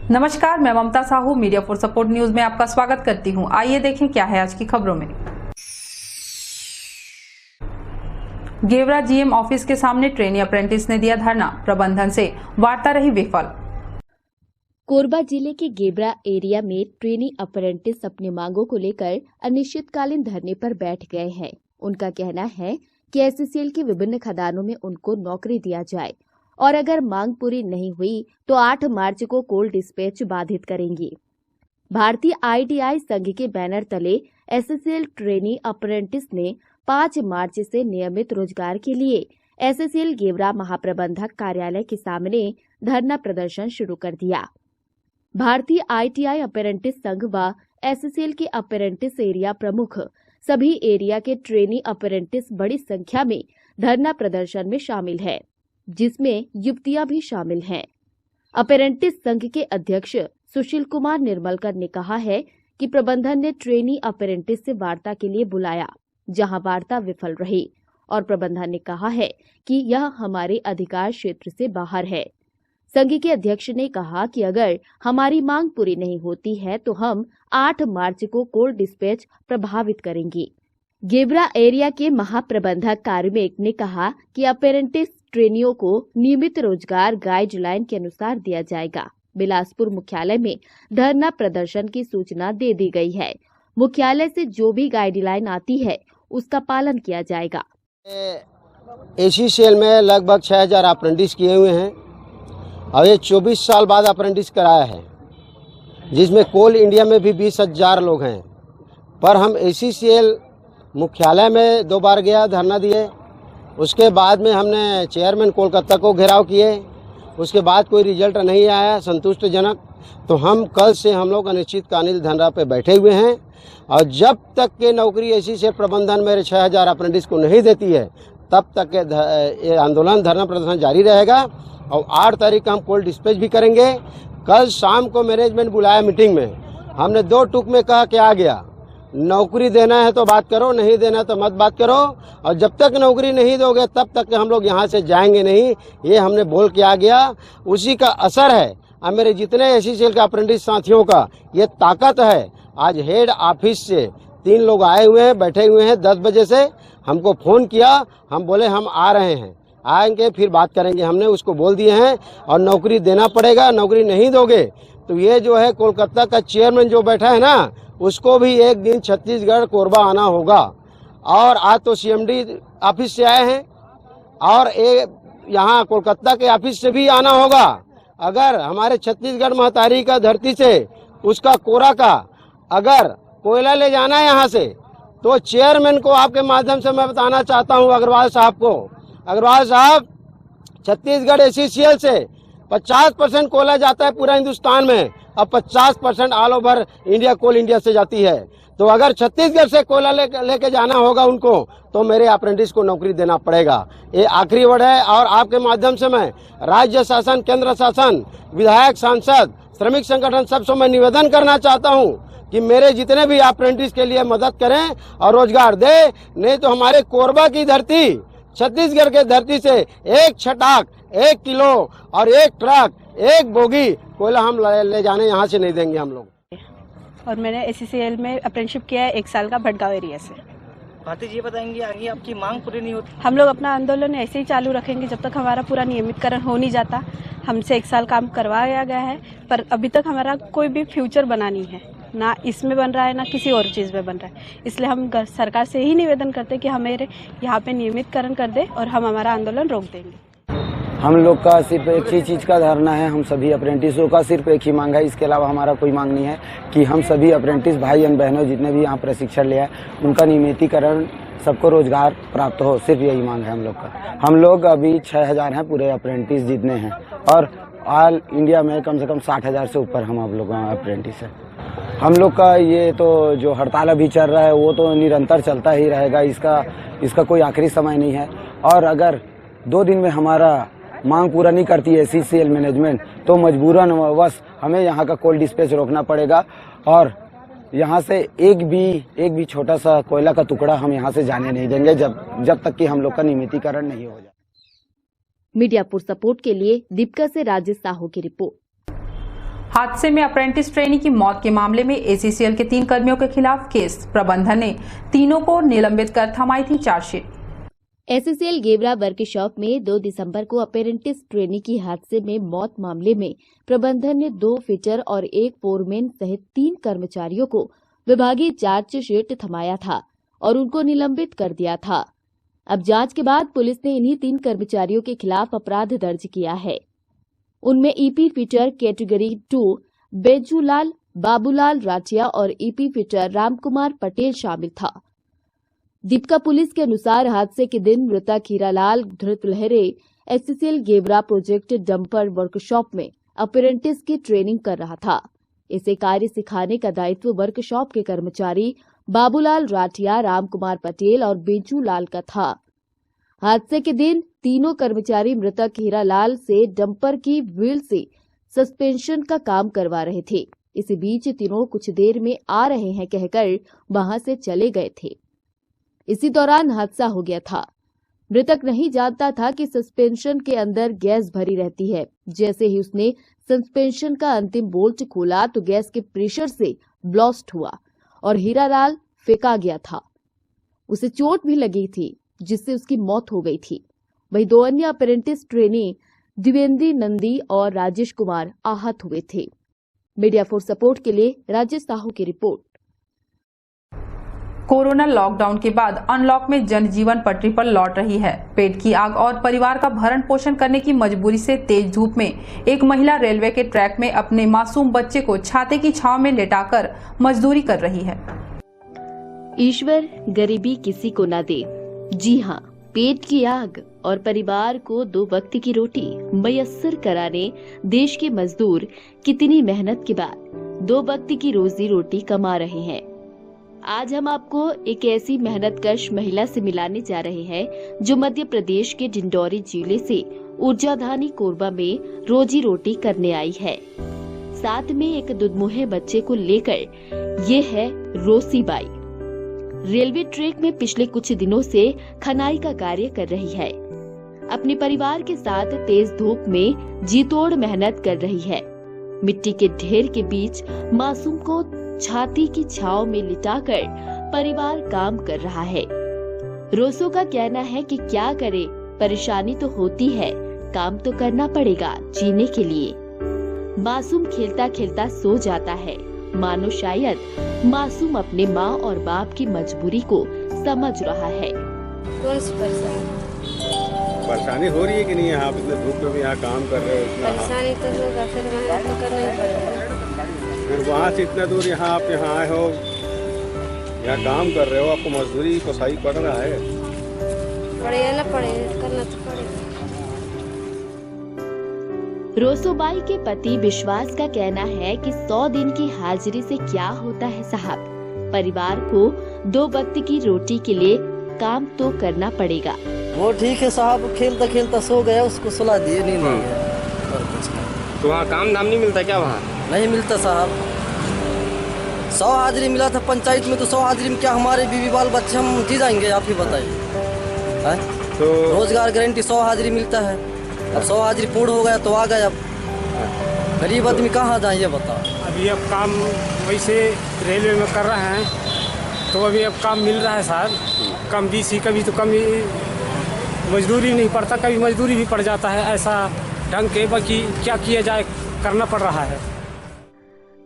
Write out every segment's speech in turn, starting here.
नमस्कार, मैं Mamta Sahu media for support news में आपका स्वागत करती हूं। आइए देखें क्या है आज की खबरों में। गेवरा जीएम ऑफिस के सामने ट्रेनी अप्रेंटिस ने दिया धरना, प्रबंधन से वार्ता रही विफल। कोरबा जिले के गेवरा एरिया में ट्रेनी अप्रेंटिस अपनी मांगों को लेकर अनिश्चितकालीन धरने पर बैठ गए हैं। उनका कहना है कि एससीएल के विभिन्न खदानों में उनको नौकरी दिया जाए और अगर मांग पूरी नहीं हुई तो 8 मार्च को कोल डिस्पैच बाधित करेंगे। भारतीय आईटीआई संघ के बैनर तले एससीएल ट्रेनी अप्रेंटिस ने 5 मार्च से नियमित रोजगार के लिए एससीएल गेवरा महाप्रबंधक कार्यालय के सामने धरना प्रदर्शन शुरू कर दिया। भारतीय आईटीआई अप्रेंटिस संघ व एससीएल के अप्रेंटिस एरिया प्रमुख सभी एरिया के ट्रेनी अप्रेंटिस बड़ी संख्या में धरना प्रदर्शन में शामिल है, जिसमें युवतियां भी शामिल हैं। अप्रेंटिस संघ के अध्यक्ष सुशील कुमार निर्मलकर ने कहा है कि प्रबंधन ने ट्रेनी अप्रेंटिस से वार्ता के लिए बुलाया, जहां वार्ता विफल रही और प्रबंधन ने कहा है कि यह हमारे अधिकार क्षेत्र से बाहर है। संघ के अध्यक्ष ने कहा कि अगर हमारी मांग पूरी नहीं होती है तो हम 8 मार्च को कोल डिस्पैच प्रभावित करेंगे। गेवरा एरिया के महाप्रबंधक कार्मिक ने कहा कि अप्रेंटिस ट्रेनियों को नियमित रोजगार गाइडलाइन के अनुसार दिया जाएगा। बिलासपुर मुख्यालय में धरना प्रदर्शन की सूचना दे दी गई है। मुख्यालय से जो भी गाइडलाइन आती है उसका पालन किया जाएगा। एससीएल में लगभग 6000 अप्रेंटिस किए हुए हैं और ये 24 साल बाद अप्रेंटिस कराया है, जिसमें कोल इंडिया में भी 20,000 लोग हैं। पर हम एससीएल मुख्यालय में 2 बार गया, धरना दिए। उसके बाद में हमने चेयरमैन कोलकाता को घेराव किए, उसके बाद कोई रिजल्ट नहीं आया संतुष्टजनक। तो हम कल से हम लोग अनिश्चितकालीन धरना पे बैठे हुए हैं और जब तक के नौकरी एससीएल प्रबंधन मेरे 6000 अप्रेंटिस को नहीं देती है तब तक ये आंदोलन धरना प्रदर्शन जारी रहेगा और 8 तारीख को हम कोल डिस्पैच भी करेंगे। कल शाम को मैनेजमेंट बुलाया मीटिंग में, हमने 2 टूक में कहा कि आ गया, नौकरी देना है तो बात करो, नहीं देना तो मत बात करो, और जब तक नौकरी नहीं दोगे तब तक हम लोग यहाँ से जाएंगे नहीं, ये हमने बोल के आ गया। उसी का असर है अब मेरे जितने एससीएल के अप्रेंटिस साथियों का ये ताकत है। आज हेड ऑफिस से 3 लोग आए हुए हैं, बैठे हुए हैं 10 बजे से, हमको फ़ोन किया, हम बोले हम आ रहे हैं, आएंगे फिर बात करेंगे, हमने उसको बोल दिए हैं और नौकरी देना पड़ेगा। नौकरी नहीं दोगे तो ये जो है कोलकाता का चेयरमैन जो बैठा है ना, उसको भी एक दिन छत्तीसगढ़ कोरबा आना होगा। और आज तो सीएमडी ऑफिस से आए हैं और यहाँ कोलकाता के ऑफिस से भी आना होगा। अगर हमारे छत्तीसगढ़ महतारी का धरती से उसका कोरा का अगर कोयला ले जाना है यहाँ से, तो चेयरमैन को आपके माध्यम से मैं बताना चाहता हूँ अग्रवाल साहब को, अग्रवाल साहब, छत्तीसगढ़ एससीएल से 50% कोयला जाता है पूरा हिंदुस्तान में और 50% ऑल ओवर इंडिया कोल इंडिया से जाती है। तो अगर छत्तीसगढ़ से कोयला लेके जाना होगा उनको तो मेरे अप्रेंटिस को नौकरी देना पड़ेगा। ये आखिरी वर्ड है और आपके माध्यम से मैं राज्य शासन, केंद्र शासन, विधायक, सांसद, श्रमिक संगठन सबसे मैं निवेदन करना चाहता हूँ कि मेरे जितने भी अप्रेंटिस के लिए मदद करें और रोजगार दे, नहीं तो हमारे कोरबा की धरती, छत्तीसगढ़ के धरती से 1 छटाक, 1 किलो और 1 ट्रक, 1 बोगी कोयला हम ले जाने यहाँ से नहीं देंगे हम लोग। और मैंने एससीएल में अप्रेंटिसशिप किया है 1 साल का भटगांव एरिया से। भारती जी बताएंगे आगे आपकी मांग पूरी नहीं होती? हम लोग अपना आंदोलन ऐसे ही चालू रखेंगे जब तक हमारा पूरा नियमितकरण हो नहीं जाता। हमसे 1 साल काम करवाया गया है पर अभी तक हमारा कोई भी फ्यूचर बना नहीं है, ना इसमें बन रहा है ना किसी और चीज़ में बन रहा है। इसलिए हम सरकार से ही निवेदन करते हैं कि हमारे यहाँ पे नियमितकरण कर दे और हम हमारा आंदोलन रोक देंगे। हम लोग का सिर्फ एक ही चीज़ का धरना है, हम सभी अप्रेंटिसों का सिर्फ एक ही मांग है, इसके अलावा हमारा कोई मांग नहीं है कि हम सभी अप्रेंटिस भाई एवं बहनों जितने भी यहाँ प्रशिक्षण लिया है उनका नियमितीकरण, सबको रोजगार प्राप्त हो, सिर्फ यही मांग है हम लोग का। हम लोग अभी 6000 हैं पूरे अप्रेंटिस जितने हैं और ऑल इंडिया में कम से कम 60,000 से ऊपर हम लोग अप्रेंटिस हैं। हम लोग का ये तो जो हड़ताल अभी चल रहा है वो तो निरंतर चलता ही रहेगा, इसका कोई आखिरी समय नहीं है। और अगर 2 दिन में हमारा मांग पूरा नहीं करती है एससीएल मैनेजमेंट तो मजबूरन वश हमें यहाँ का कोल डिस्पैच रोकना पड़ेगा और यहाँ से एक भी छोटा सा कोयला का टुकड़ा हम यहाँ से जाने नहीं देंगे जब तक कि हम लोग का नियमितीकरण नहीं हो जाए। मीडिया फॉर सपोर्ट के लिए दीपिका से राजेश साहू की रिपोर्ट। हादसे में अप्रेंटिस ट्रेनी की मौत के मामले में एसीसीएल के 3 कर्मियों के खिलाफ केस। प्रबंधन ने तीनों को निलंबित कर थमाई थी चार्जशीट। एसएसएल गेवरा वर्कशॉप में 2 दिसंबर को अप्रेंटिस ट्रेनी की हादसे में मौत मामले में प्रबंधन ने 2 फिटर और 1 फोरमैन सहित 3 कर्मचारियों को विभागीय चार्जशीट थमाया था और उनको निलंबित कर दिया था। अब जांच के बाद पुलिस ने इन्हीं 3 कर्मचारियों के खिलाफ अपराध दर्ज किया है। उनमें EP fitter category 2 Bejulal Babulal Rathia और ईपी फिटर रामकुमार पटेल शामिल था। दीपका पुलिस के अनुसार हादसे के दिन मृतक Hiralal Dhritlahare SSL Gevra project dumper workshop में अप्रेंटिस की ट्रेनिंग कर रहा था। इसे कार्य सिखाने का दायित्व वर्कशॉप के कर्मचारी बाबूलाल राठिया, रामकुमार पटेल और बेजूलाल का था। हादसे के दिन तीनों कर्मचारी मृतक हीरालाल से डंपर की व्हील से सस्पेंशन का काम करवा रहे थे। इसी बीच तीनों कुछ देर में आ रहे हैं कहकर वहां से चले गए थे। इसी दौरान हादसा हो गया था। मृतक नहीं जानता था कि सस्पेंशन के अंदर गैस भरी रहती है। जैसे ही उसने सस्पेंशन का अंतिम बोल्ट खोला तो गैस के प्रेशर से ब्लास्ट हुआ और हीरालाल फेंका गया था। उसे चोट भी लगी थी जिससे उसकी मौत हो गई थी। वहीं 2 अन्य अप्रेंटिस ट्रेनी द्विवेंद्र नंदी और राजेश कुमार आहत हुए थे। मीडिया फॉर सपोर्ट के लिए राजेश साहू की रिपोर्ट। कोरोना लॉकडाउन के बाद अनलॉक में जनजीवन पटरी पर लौट रही है। पेट की आग और परिवार का भरण पोषण करने की मजबूरी से तेज धूप में एक महिला रेलवे के ट्रैक में अपने मासूम बच्चे को छाते की छांव में लेटाकर मजदूरी कर रही है। ईश्वर गरीबी किसी को न दे। जी हाँ, पेट की आग और परिवार को 2 वक्त की रोटी मयस्सर कराने देश के मजदूर कितनी मेहनत के बाद 2 वक्त की रोजी रोटी कमा रहे हैं। आज हम आपको एक ऐसी मेहनतकश महिला से मिलाने जा रहे हैं जो मध्य प्रदेश के डिंडौरी जिले से ऊर्जाधानी कोरबा में रोजी रोटी करने आई है। साथ में एक दुधमुहे बच्चे को लेकर ये है रोसी बाई। रेलवे ट्रैक में पिछले कुछ दिनों से खनाई का कार्य कर रही है। अपने परिवार के साथ तेज धूप में जी तोड़ मेहनत कर रही है। मिट्टी के ढेर के बीच मासूम को छाती की छांव में लिटाकर परिवार काम कर रहा है। रोसो का कहना है कि क्या करे, परेशानी तो होती है, काम तो करना पड़ेगा जीने के लिए। मासूम खेलता खेलता सो जाता है, मानो शायद मासूम अपने माँ और बाप की मजबूरी को समझ रहा है। कौन सी परेशानी हो रही है कि नहीं? यहाँ इतने धूप में भी यहाँ काम कर रहे हो? परेशानी तो होगा, फिर मेहनत तो करना ही पड़ेगा। फिर वहाँ से इतना दूर यहाँ आप यहाँ आए हो, यहाँ काम कर रहे हो, आपको मजदूरी कोसाई पड़ रहा है? पड़े या न पड़े, करना तो पड़ेगा। रोसोबाई के पति विश्वास का कहना है कि 100 दिन की हाजिरी से क्या होता है साहब, परिवार को 2 वक्त की रोटी के लिए काम तो करना पड़ेगा। वो ठीक है साहब, खेलता खेलता सो गया, उसको सुला दिए, नींद आ गया। और कुछ तो वहाँ काम दाम नहीं मिलता क्या? वहाँ नहीं मिलता साहब। 100 हाजिरी मिला था पंचायत में, तो 100 हाजिरी में क्या हमारे बीवी बाल बच्चे हम जी जाएंगे? आप ही बताइए। तो रोजगार गारंटी 100 हाजिरी मिलता है, अब 100 हाजिरी पूर्ण हो गया तो आ गए। अब गरीब आदमी कहाँ जाए ये बताओ। अभी अब काम वैसे रेलवे में कर रहे हैं तो अभी अब काम मिल रहा है साहब, कम बीसी, कभी तो कम मजदूरी नहीं पड़ता, कभी मजदूरी भी पड़ जाता है ऐसा ढंग के। बाकी क्या किया जाए, करना पड़ रहा है।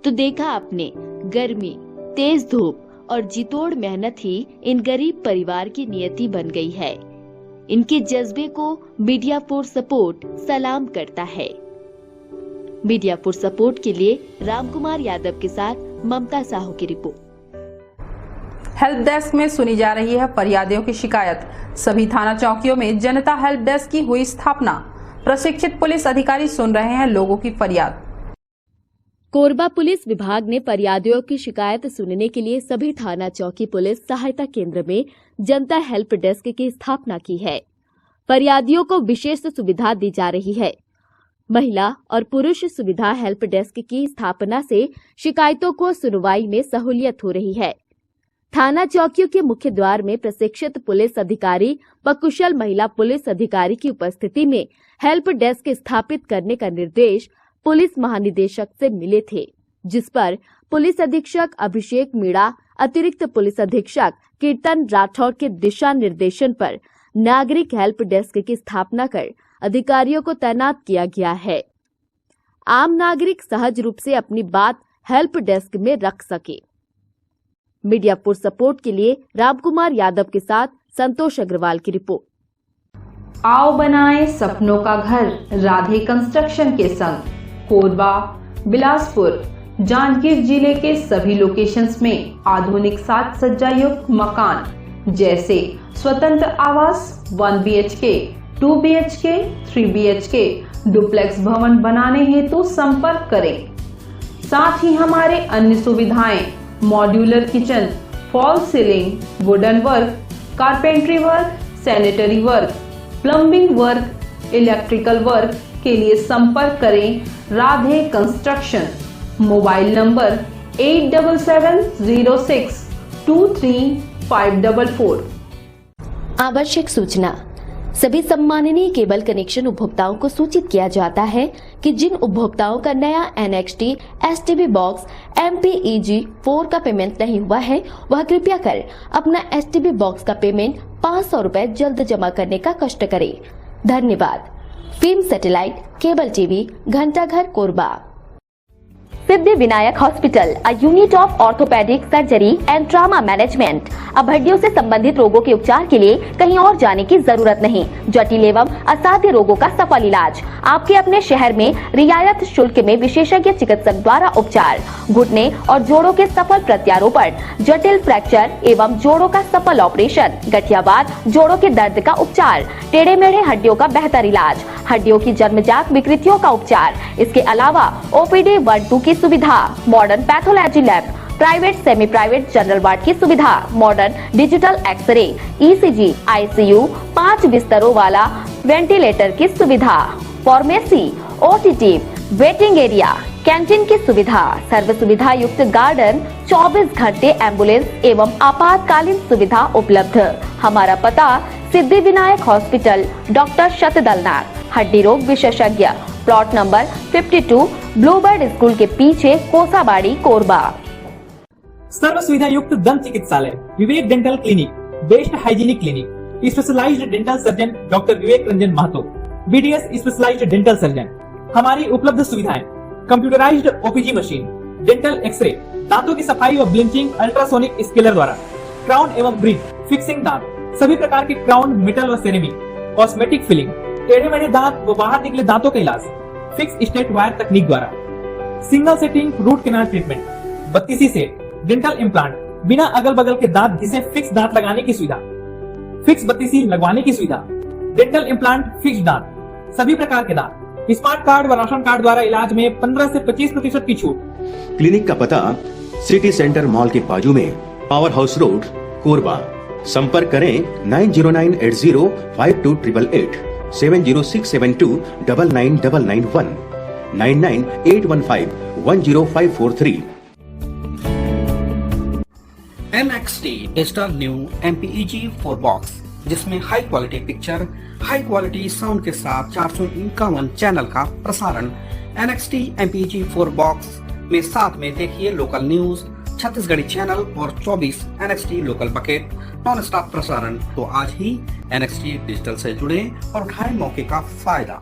तो देखा आपने, गर्मी, तेज धूप और जीतोड़ मेहनत ही इन गरीब परिवार की नियति बन गई है। इनके जज्बे को मीडिया फॉर सपोर्ट सलाम करता है। मीडिया फॉर सपोर्ट के लिए रामकुमार यादव के साथ ममता साहू की रिपोर्ट। हेल्प डेस्क में सुनी जा रही है फरियादियों की शिकायत। सभी थाना चौकियों में जनता हेल्प डेस्क की हुई स्थापना। प्रशिक्षित पुलिस अधिकारी सुन रहे हैं लोगों की फरियाद। कोरबा पुलिस विभाग ने फरियादियों की शिकायत सुनने के लिए सभी थाना चौकी पुलिस सहायता केंद्र में जनता हेल्प डेस्क की स्थापना की है। फरियादियों को विशेष सुविधा दी जा रही है। महिला और पुरुष सुविधा हेल्प डेस्क की स्थापना से शिकायतों को सुनवाई में सहूलियत हो रही है। थाना चौकियों के मुख्य द्वार में प्रशिक्षित पुलिस अधिकारी व कुशल महिला पुलिस अधिकारी की उपस्थिति में हेल्प डेस्क स्थापित करने का निर्देश पुलिस महानिदेशक से मिले थे, जिस पर पुलिस अधीक्षक अभिषेक मीणा, अतिरिक्त पुलिस अधीक्षक कीर्तन राठौर के दिशा निर्देशन पर नागरिक हेल्प डेस्क की स्थापना कर अधिकारियों को तैनात किया गया है। आम नागरिक सहज रूप से अपनी बात हेल्प डेस्क में रख सके। मीडिया फॉर सपोर्ट के लिए रामकुमार यादव के साथ संतोष अग्रवाल की रिपोर्ट। आओ बनाएं सपनों का घर राधे कंस्ट्रक्शन के संग। कोरबा, बिलासपुर, जांजगीर जिले के सभी लोकेशंस में आधुनिक साज सज्जा युक्त मकान जैसे स्वतंत्र आवास 1 BHK, 2 BHK, 3 BHK, डुप्लेक्स भवन बनाने हेतु संपर्क करें। साथ ही हमारे अन्य सुविधाएं modular kitchen, fall ceiling, wooden work, carpentry work, sanitary work, plumbing work, electrical work के लिए संपर्क करें राधे कंस्ट्रक्शन। Mobile number 8706235544। आवश्यक सूचना। सभी सम्माननीय केबल कनेक्शन उपभोक्ताओं को सूचित किया जाता है कि जिन उपभोक्ताओं का नया NXT STB बॉक्स MPEG 4 का पेमेंट नहीं हुआ है, वह कृपया कर अपना STB बॉक्स का पेमेंट 500 रुपए जल्द जमा करने का कष्ट करें। धन्यवाद। Film satellite cable TV, Ghantaghar, Korba. Siddhi Vinayak hospital, a unit of orthopaedic surgery and trauma management. अब हड्डियों से संबंधित रोगों के उपचार के लिए कहीं और जाने की जरूरत नहीं। जटिल एवं असाध्य रोगों का सफल इलाज आपके अपने शहर में रियायत शुल्क में विशेषज्ञ चिकित्सक द्वारा उपचार। घुटने और जोड़ों के सफल प्रत्यारोपण, जटिल फ्रैक्चर एवं जोड़ों का सफल ऑपरेशन, गठियावाद, जोड़ों के दर्द का उपचार, टेढ़े मेढ़े हड्डियों का बेहतर इलाज, हड्डियों की जन्मजात विकृतियों का उपचार। इसके अलावा OPD 1-2 की सुविधा, modern pathology lab, private semi private general ward की सुविधा, modern digital X-ray, ECG, ICU, 5 बिस्तरों वाला वेंटिलेटर की सुविधा, pharmacy, OTT, waiting area, canteen की सुविधा, सर्व सुविधा युक्त गार्डन, 24 घंटे एम्बुलेंस एवं आपातकालीन सुविधा उपलब्ध। हमारा पता सिद्धि विनायक हॉस्पिटल, डॉक्टर शतदलनाथ, हड्डी रोग विशेषज्ञ, प्लॉट नंबर 52, ब्लूबर्ड स्कूल के पीछे, कोसाबाड़ी, कोरबा। सर्व सुविधा युक्त दंत चिकित्सालय, Vivek dental clinic, best hygienic clinic, specialised dental surgeon doctor Vivek Ranjan Mahato, BDS specialised dental surgeon. हमारी उपलब्ध सुविधाएं computerised OPG machine, dental x-ray, दांतों की सफाई व ब्लीचिंग अल्ट्रासोनिक स्केलर द्वारा, क्राउन एवं ब्रिज, फिक्सिंग दांत, सभी प्रकार के क्राउन, मेटल व सेरेमिक, कॉस्मेटिक फिलिंग, टेढ़े मेढ़े दांत व बाहर निकले दांतों का इलाज, फिक्स स्टेट वायर तकनीक द्वारा, single setting root canal treatment, 32 set, dental implant, बिना अगल बगल के दांत जिसे फिक्स दांत लगाने की सुविधा, फिक्स 32 लगवाने की सुविधा, डेंटल इम्प्लांट, फिक्स दांत, सभी प्रकार के दांत, स्मार्ट कार्ड व राशन कार्ड द्वारा इलाज में 15 से 25% की छूट। क्लिनिक का पता सिटी सेंटर मॉल के बाजू में, पावर हाउस रोड, कोरबा। संपर्क करें 9098052888, 7067299991, 9981510543। NXT digital new MPEG 4 box, जिसमें high quality picture, high quality sound के साथ 451 चैनल का प्रसारण। NXT MPEG 4 बॉक्स में साथ में देखिए लोकल न्यूज, छत्तीसगढ़ी चैनल और 24 NXT local bucket non stop प्रसारण। तो आज ही NXT डिजिटल से जुड़े और उठाएं मौके का फायदा।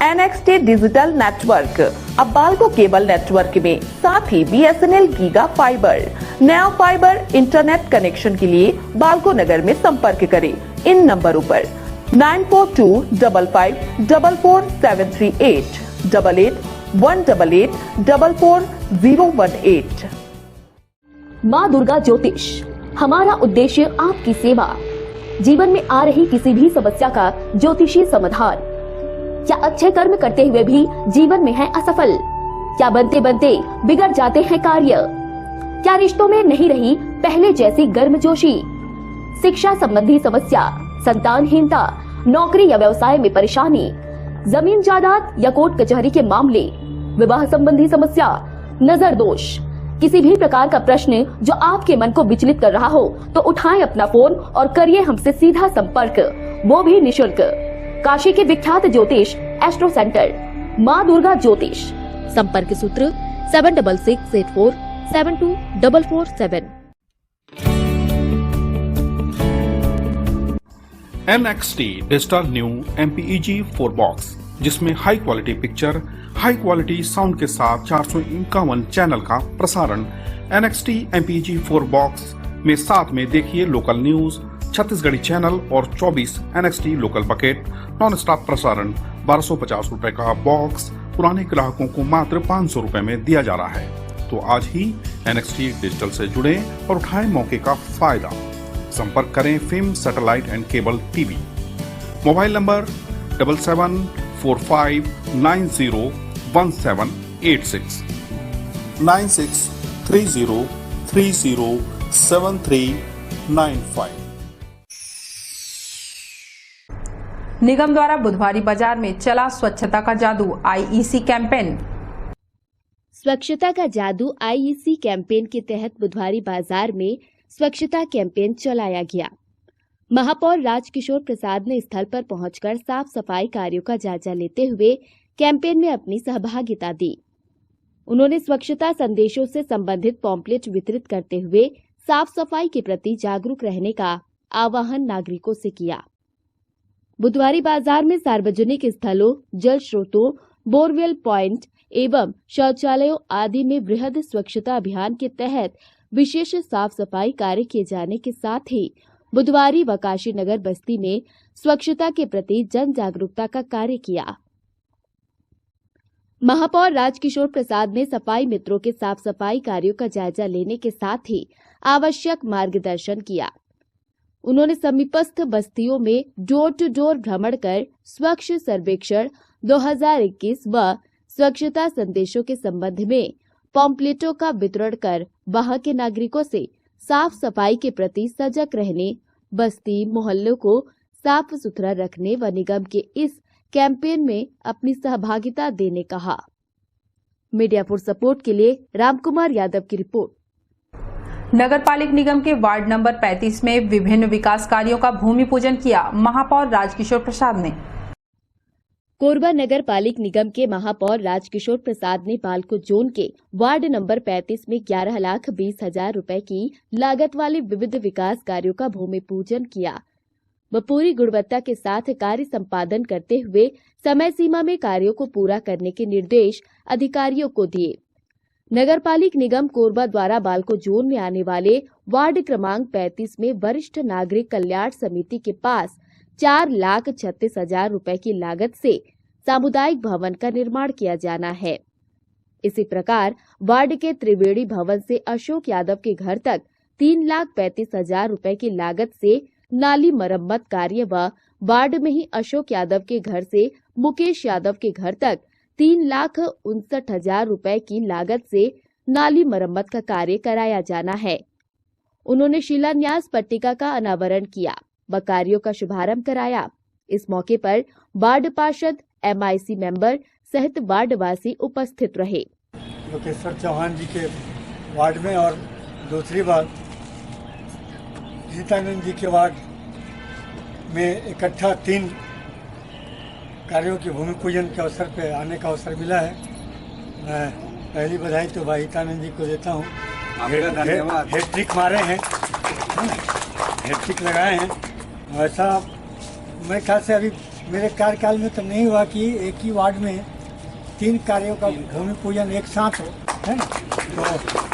NXT डिजिटल नेटवर्क अब बाल्को केबल नेटवर्क में, साथ ही BSNL गीगा फाइबर, नया फाइबर इंटरनेट कनेक्शन के लिए बाल्को नगर में संपर्क करें इन नंबरों पर 9425544738, 8818844018। माँ दुर्गा ज्योतिष, हमारा उद्देश्य आपकी सेवा। जीवन में आ रही किसी भी समस्या का ज्योतिषी समाधान। क्या अच्छे कर्म करते हुए भी जीवन में है असफल? क्या बनते बनते बिगड़ जाते हैं कार्य? क्या रिश्तों में नहीं रही पहले जैसी गर्मजोशी? शिक्षा संबंधी समस्या, संतानहीनता, नौकरी या व्यवसाय में परेशानी, जमीन जायदाद या कोर्ट कचहरी के मामले, विवाह संबंधी समस्या, नजर दोष, किसी भी प्रकार का प्रश्न जो आपके मन को विचलित कर रहा हो, तो उठाएं अपना फोन और करिए हमसे सीधा संपर्क, वो भी निशुल्क। काशी के विख्यात ज्योतिष एस्ट्रो सेंटर, माँ दुर्गा ज्योतिष, संपर्क सूत्र 7668472447। NXT digital new MPEG 4 box, जिसमें high quality picture, high quality sound के साथ 451 चैनल का प्रसारण। NXT MPEG 4 बॉक्स में साथ में देखिए लोकल न्यूज, छत्तीसगढ़ी चैनल और 24 NXT local bucket non stop प्रसारण। 1250 रुपए का बॉक्स पुराने ग्राहकों को मात्र 500 रुपए में दिया जा रहा है। तो आज ही NXT डिजिटल से जुड़े और उठाएं मौके का फायदा। संपर्क करें film satellite and cable TV. Mobile number 7745901786 9630307395। निगम द्वारा बुधवारी बाजार में चला स्वच्छता का जादू IEC कैंपेन। स्वच्छता का जादू IEC कैंपेन के तहत बुधवारी बाजार में स्वच्छता कैंपेन चलाया गया। महापौर राजकिशोर प्रसाद ने स्थल पर पहुंचकर साफ सफाई कार्यों का जायजा लेते हुए कैंपेन में अपनी सहभागिता दी। उन्होंने स्वच्छता संदेशों से संबंधित पॉम्पलेट वितरित करते हुए साफ सफाई के प्रति जागरूक रहने का आह्वान नागरिकों से किया। बुधवारी बाजार में सार्वजनिक स्थलों, जल स्रोतों, बोरवेल पॉइंट एवं शौचालयों आदि में बृहद स्वच्छता अभियान के तहत विशेष साफ सफाई कार्य किए जाने के साथ ही बुधवारी व काशीनगर बस्ती में स्वच्छता के प्रति जन जागरूकता का कार्य किया। महापौर राजकिशोर प्रसाद ने सफाई मित्रों के साफ सफाई कार्यों का जायजा लेने के साथ ही आवश्यक मार्गदर्शन किया। उन्होंने समीपस्थ बस्तियों में डोर टू डोर भ्रमण कर स्वच्छ सर्वेक्षण 2021 व स्वच्छता संदेशों के संबंध में पॉम्पलेटों का वितरण कर वहां के नागरिकों से साफ सफाई के प्रति सजग रहने, बस्ती मोहल्लों को साफ सुथरा रखने व निगम के इस कैंपेन में अपनी सहभागिता देने कहा। मीडिया फॉर सपोर्ट के लिए रामकुमार यादव की रिपोर्ट। नगरपालिक निगम के वार्ड नंबर 35 में विभिन्न विकास कार्यों का भूमि पूजन किया महापौर राजकिशोर प्रसाद ने। कोरबा नगर पालिक निगम के महापौर राजकिशोर प्रसाद ने बालको जोन के वार्ड नंबर 35 में 11,20,000 रुपए की लागत वाले विविध विकास कार्यों का भूमि पूजन किया व पूरी गुणवत्ता के साथ कार्य संपादन करते हुए समय सीमा में कार्यों को पूरा करने के निर्देश अधिकारियों को दिए। नगर पालिक निगम कोरबा द्वारा बालको जोन में आने वाले वार्ड क्रमांक 35 में वरिष्ठ नागरिक कल्याण समिति के पास 4,36,000 रुपए की लागत से सामुदायिक भवन का निर्माण किया जाना है। इसी प्रकार वार्ड के त्रिवेणी भवन से अशोक यादव के घर तक 3,35,000 रुपए की लागत से नाली मरम्मत कार्य व वार्ड में ही अशोक यादव के घर से मुकेश यादव के घर तक 3,59,000 रुपए की लागत से नाली मरम्मत का कार्य कराया जाना है। उन्होंने शिलान्यास पट्टिका का अनावरण किया व कार्यों का शुभारंभ कराया। इस मौके पर वार्ड पार्षद, MIC मेंबर सहित वार्डवासी उपस्थित रहे। लोकेश्वर चौहान जी के वार्ड में और दूसरी बार गीतानंद जी के वार्ड में इकट्ठा 3 कार्यों के भूमि पूजन के अवसर पे आने का अवसर मिला है। मैं पहली बधाई तो भाई गीतानंद जी को देता हूँ। हैट्रिक मारे हैं, हैट्रिक लगाए हैं। ऐसा मेरे ख्याल से अभी मेरे कार्यकाल में तो नहीं हुआ कि एक ही वार्ड में 3 कार्यों का भूमि पूजन एक साथ हो, है ना। तो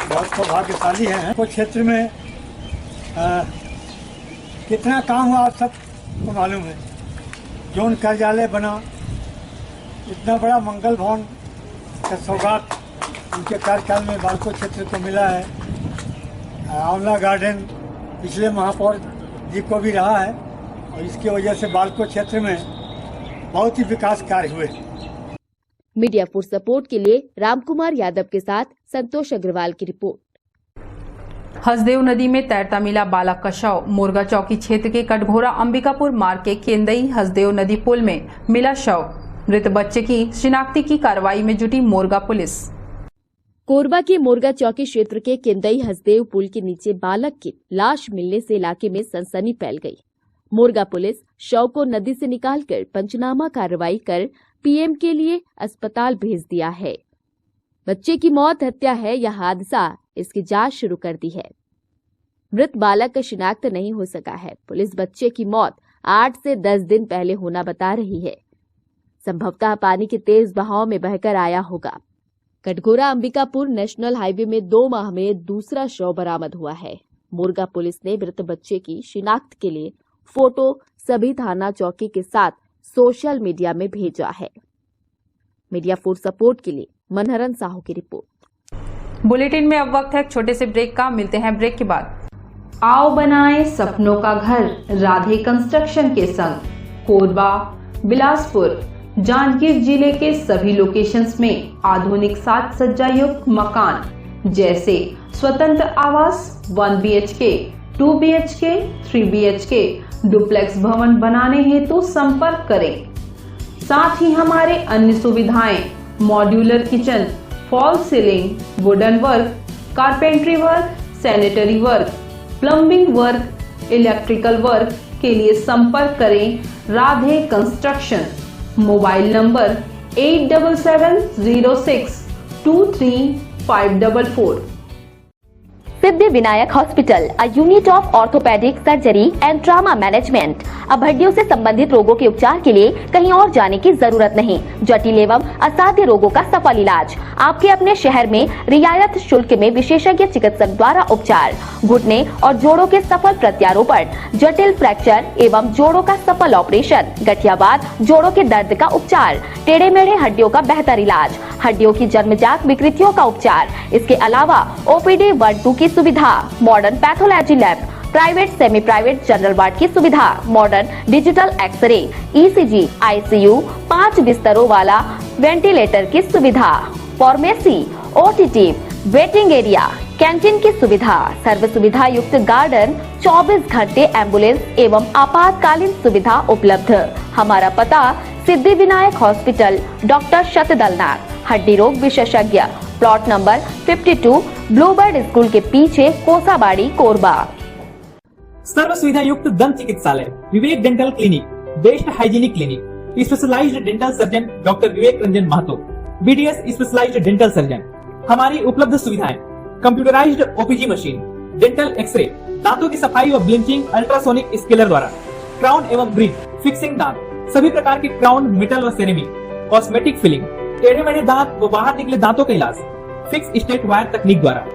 बहुत सौभाग्यशाली है। कुछ क्षेत्र में कितना काम हुआ आप सबको मालूम है। जोन कार्यालय बना, इतना बड़ा मंगल भवन का सौगात उनके कार्यकाल में बालको क्षेत्र को मिला है। आंवला गार्डन पिछले महापौर जी को भी रहा है और इसकी वजह से बालको क्षेत्र में बहुत ही विकास कार्य हुए। मीडिया फॉर सपोर्ट के लिए रामकुमार यादव के साथ संतोष अग्रवाल की रिपोर्ट। हसदेव नदी में तैरता मिला बालक का शव। मोरगा चौकी क्षेत्र के कटघोरा अंबिकापुर मार्ग के केंदई हसदेव नदी पुल में मिला शव। मृत बच्चे की शिनाख्ती की कार्रवाई में जुटी मोरगा पुलिस। कोरबा के मोरगा चौकी क्षेत्र के केंदई हसदेव पुल के नीचे बालक की लाश मिलने से इलाके में सनसनी फैल गई। मोरगा पुलिस शव को नदी से निकालकर पंचनामा कार्रवाई कर PM के लिए अस्पताल भेज दिया है। बच्चे की मौत हत्या है या हादसा, इसकी जांच शुरू कर दी है। मृत बालक का शिनाख्त नहीं हो सका है। पुलिस बच्चे की मौत 8 से 10 दिन पहले होना बता रही है। संभवतः पानी के तेज बहाव में बहकर आया होगा। कटघोरा अंबिकापुर नेशनल हाईवे में 2 माह में दूसरा शव बरामद हुआ है। मोरगा पुलिस ने मृत बच्चे की शिनाख्त के लिए फोटो सभी थाना चौकी के साथ सोशल मीडिया में भेजा है। मीडिया फॉर सपोर्ट के लिए मनहरन साहू की रिपोर्ट। बुलेटिन में अब वक्त है एक छोटे से ब्रेक का। मिलते हैं ब्रेक के बाद। आओ बनाएं सपनों का घर राधे कंस्ट्रक्शन के संग। कोरबा, बिलासपुर, जांजगीर जिले के सभी लोकेशंस में आधुनिक साज सज्जा युक्त मकान जैसे स्वतंत्र आवास 1 BHK, 2 BHK, 3 BHK, डुप्लेक्स भवन बनाने हेतु संपर्क करें। साथ ही हमारे अन्य सुविधाएं modular kitchen, fall ceiling, wooden work, carpentry work, sanitary work, plumbing work, electrical work के लिए संपर्क करें Radhe construction. Mobile number 8706235544। Siddhi Vinayak hospital, a unit of orthopaedic surgery and trauma management. अब हड्डियों से संबंधित रोगों के उपचार के लिए कहीं और जाने की जरूरत नहीं। जटिल एवं असाध्य रोगों का सफल इलाज आपके अपने शहर में रियायत शुल्क में विशेषज्ञ चिकित्सक द्वारा उपचार। घुटने और जोड़ों के सफल प्रत्यारोपण, जटिल फ्रैक्चर एवं जोड़ों का सफल ऑपरेशन, गठियावाद, जोड़ों के दर्द का उपचार, टेढ़े मेढ़े हड्डियों का बेहतर इलाज, हड्डियों की जन्मजात विकृतियों का उपचार। इसके अलावा OPD 1-2 की सुविधा, modern pathology lab, private semi private general ward की सुविधा, modern digital X-ray, ECG, ICU, 5 बिस्तरों वाला वेंटिलेटर की सुविधा, pharmacy, OTT, waiting area, canteen की सुविधा, सर्व सुविधा युक्त गार्डन, 24 घंटे एम्बुलेंस एवं आपातकालीन सुविधा उपलब्ध। हमारा पता सिद्धि विनायक हॉस्पिटल, डॉक्टर शतदलनाथ, हड्डी रोग विशेषज्ञ, प्लॉट नंबर 52, ब्लूबर्ड स्कूल के पीछे, कोसाबाड़ी, कोरबा। सर्व सुविधा युक्त दंत चिकित्सालय Vivek dental clinic, best hygienic clinic, specialised dental surgeon doctor Vivek Ranjan Mahato, BDS specialised dental surgeon. हमारी उपलब्ध सुविधाएं computerised OPG machine, dental x-ray, दांतों की सफाई और ब्लीचिंग अल्ट्रासोनिक स्केलर द्वारा, क्राउन एवं ब्रिज, फिक्सिंग दांत, सभी प्रकार के क्राउन, मेटल व सेरेमिक, कॉस्मेटिक फिलिंग, टेढ़े मेढ़े दांत व बाहर निकले दांतों का इलाज फिक्स स्टेट वायर तकनीक द्वारा,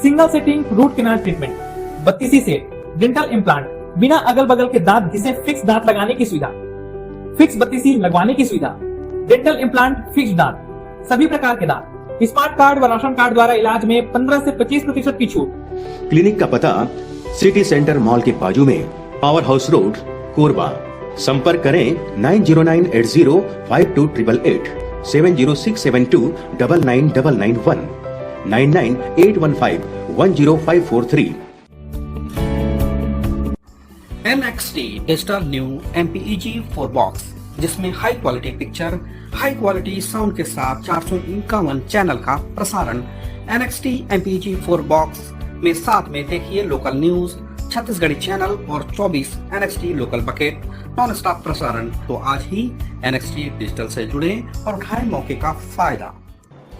single setting root canal treatment, 32 set, dental implant, बिना अगल बगल के दांत घिसे फिक्स दांत लगाने की सुविधा, फिक्स 32 लगवाने की सुविधा, डेंटल इम्प्लांट, फिक्स दांत, सभी प्रकार के दांत, स्मार्ट कार्ड व राशन कार्ड द्वारा इलाज में 15 से 25% की छूट। क्लिनिक का पता सिटी सेंटर मॉल के बाजू में, पावर हाउस रोड, कोरबा। संपर्क करें 9098052888, 7067299991, 9981510543। NXT digital new MPEG 4 box, जिसमें high quality picture, high quality sound के साथ 451 चैनल का प्रसारण। NXT MPEG 4 बॉक्स में साथ में देखिए लोकल न्यूज, छत्तीसगढ़ी चैनल और 24 NXT local bucket non stop प्रसारण। तो आज ही NXT डिजिटल से जुड़े और उठाएं मौके का फायदा।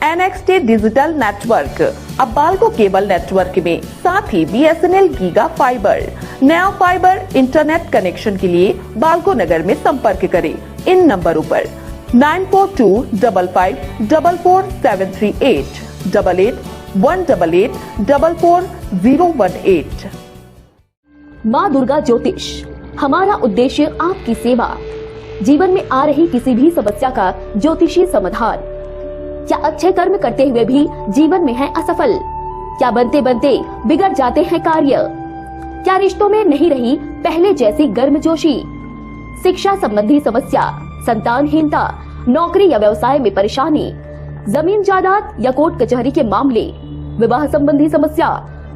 NXT डिजिटल नेटवर्क अब बाल्को केबल नेटवर्क में साथ ही BSNL गीगा फाइबर, नया फाइबर इंटरनेट कनेक्शन के लिए बाल्को नगर में संपर्क करें इन नंबरों पर 9425544738, 8818844018। माँ दुर्गा ज्योतिष, हमारा उद्देश्य आपकी सेवा। जीवन में आ रही किसी भी समस्या का ज्योतिषी समाधान। क्या अच्छे कर्म करते हुए भी जीवन में है असफल? क्या बनते बनते बिगड़ जाते हैं कार्य? क्या रिश्तों में नहीं रही पहले जैसी गर्मजोशी? शिक्षा संबंधी समस्या, संतानहीनता, नौकरी या व्यवसाय में परेशानी, जमीन जायदाद या कोर्ट कचहरी के मामले, विवाह संबंधी समस्या,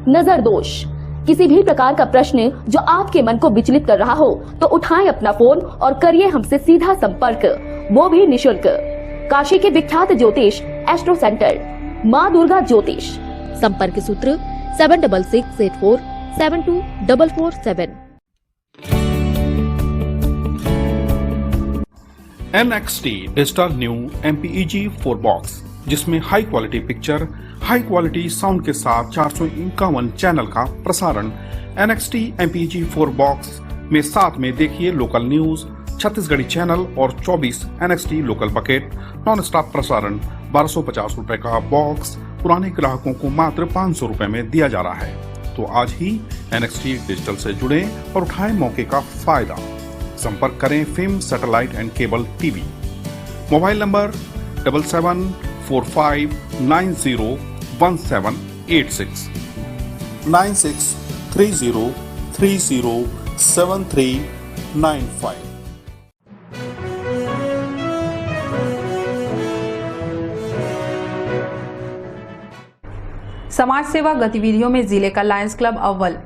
नजर दोष, किसी भी प्रकार का प्रश्न जो आपके मन को विचलित कर रहा हो तो उठाएं अपना फोन और करिए हमसे सीधा संपर्क, वो भी निशुल्क। काशी के विख्यात ज्योतिष एस्ट्रो सेंटर, माँ दुर्गा ज्योतिष। संपर्क सूत्र 7668472447। NXT digital new MPEG 4 box, जिसमें high quality picture, high quality sound के साथ 451 चैनल का प्रसारण। NXT MPEG 4 बॉक्स में साथ में देखिए लोकल न्यूज, छत्तीसगढ़ी चैनल और 24 NXT local bucket non stop प्रसारण। 1250 रुपए का बॉक्स पुराने ग्राहकों को मात्र 500 रुपए में दिया जा रहा है। तो आज ही NXT डिजिटल से जुड़े और उठाएं मौके का फायदा। संपर्क करें film satellite and cable TV. Mobile number 7745901786 9630307395। समाज सेवा गतिविधियों में जिले का लायंस क्लब अव्वल।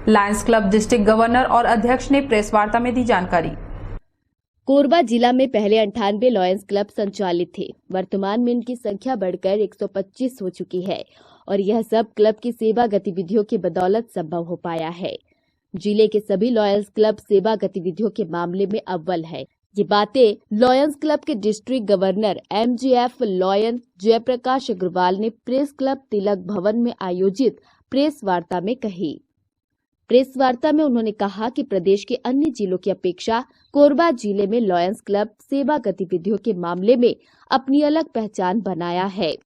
लायंस क्लब डिस्ट्रिक्ट गवर्नर और अध्यक्ष ने प्रेस वार्ता में दी जानकारी। कोरबा जिला में पहले 98 लॉयंस क्लब संचालित थे। वर्तमान में इनकी संख्या बढ़कर 125 हो चुकी है और यह सब क्लब की सेवा गतिविधियों की बदौलत संभव हो पाया है। जिले के सभी लॉयंस क्लब सेवा गतिविधियों के मामले में अव्वल है। ये बातें लॉयंस क्लब के district governor MGF lion Jaiprakash Agarwal ने प्रेस क्लब तिलक भवन में आयोजित प्रेस वार्ता में कही। प्रेस वार्ता में उन्होंने कहा कि प्रदेश के अन्य जिलों की अपेक्षा कोरबा जिले में लॉयंस क्लब सेवा गतिविधियों के मामले में अपनी अलग पहचान बनाया है।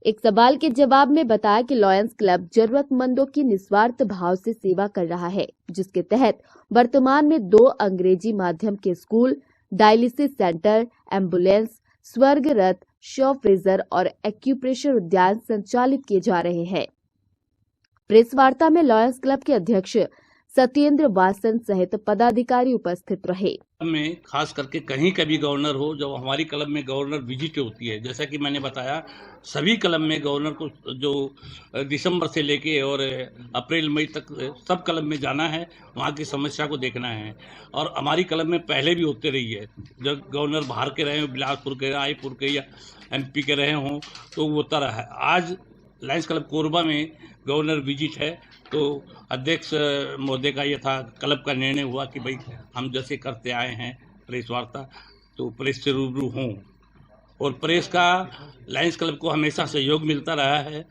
एक सवाल के जवाब में बताया कि लॉयंस क्लब जरूरतमंदों की निस्वार्थ भाव से सेवा कर रहा है, जिसके तहत वर्तमान में 2 अंग्रेजी माध्यम के स्कूल, डायलिसिस सेंटर, एम्बुलेंस, स्वर्ग रथ, शव फ्रीजर और एक्यूप्रेशर उद्यान संचालित किए जा रहे हैं। प्रेस वार्ता में लॉयंस क्लब के अध्यक्ष सत्येंद्र वासन सहित पदाधिकारी उपस्थित रहे। में खास करके कहीं का भी गवर्नर हो, जब हमारी क्लब में गवर्नर विजिट होती है, जैसा कि मैंने बताया सभी क्लब में गवर्नर को जो दिसंबर से लेके और अप्रैल मई तक सब क्लब में जाना है, वहाँ की समस्या को देखना है। और हमारी क्लब में पहले भी होते रही है, जब गवर्नर बाहर के रहे हों, बिलासपुर के, रायपुर के या MP के रहे हों, तो वो होता रहा है। आज लायंस क्लब कोरबा में गवर्नर विजिट है, तो अध्यक्ष महोदय का ये था, क्लब का निर्णय हुआ कि भाई हम जैसे करते आए हैं प्रेस वार्ता, तो प्रेस से रूबरू हों। और प्रेस का लायंस क्लब को हमेशा सहयोग मिलता रहा है।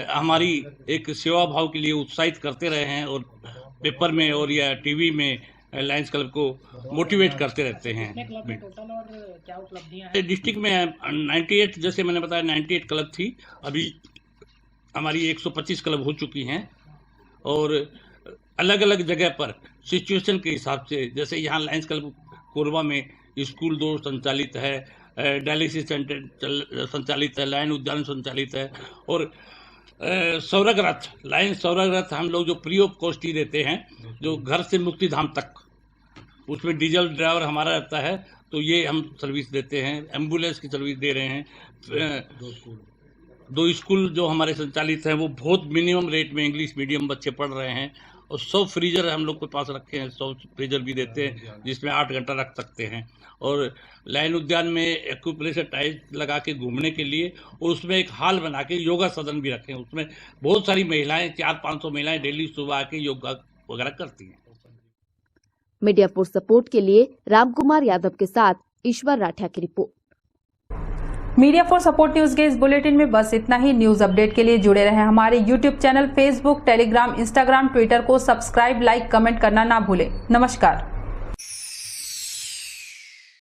हमारी एक सेवा भाव के लिए उत्साहित करते रहे हैं और पेपर में और या टीवी में लायंस क्लब को मोटिवेट करते रहते हैं। डिस्ट्रिक्ट में 98, जैसे मैंने बताया 98 क्लब थी, अभी हमारी 125 क्लब हो चुकी हैं। और अलग अलग जगह पर सिचुएशन के हिसाब से, जैसे यहाँ लायंस क्लब कोरबा में स्कूल 2 संचालित है, डायलिसिस सेंटर संचालित है, लायन उद्यान संचालित है, और सौरग रथ, लायंस सौरग रथ हम लोग जो फ्री ऑफ कॉस्ट ही देते हैं, जो घर से मुक्तिधाम तक, उसमें डीजल ड्राइवर हमारा रहता है, तो ये हम सर्विस देते हैं। एम्बुलेंस की सर्विस दे रहे हैं। 2 स्कूल जो हमारे संचालित हैं वो बहुत मिनिमम रेट में इंग्लिश मीडियम बच्चे पढ़ रहे हैं। और 100 फ्रीजर हम लोग के पास रखे हैं, 100 फ्रीजर भी देते हैं जिसमें 8 घंटा रख सकते हैं। और लायन उद्यान में एक्यूप्रेशर टाइल्स लगा के घूमने के लिए, और उसमें एक हॉल बना के योगा सदन भी रखे हैं। उसमें बहुत सारी महिलाएं, 400-500 महिलाएं डेली सुबह आके योगा वगैरह करती हैं। मीडिया फॉर सपोर्ट के लिए रामकुमार यादव के साथ ईश्वर राठिया की report. Media for support news के इस बुलेटिन में बस इतना ही। न्यूज अपडेट के लिए जुड़े रहें हमारे YouTube channel, Facebook, Telegram, Instagram, Twitter को सब्सक्राइब, लाइक, कमेंट करना ना भूलें। नमस्कार।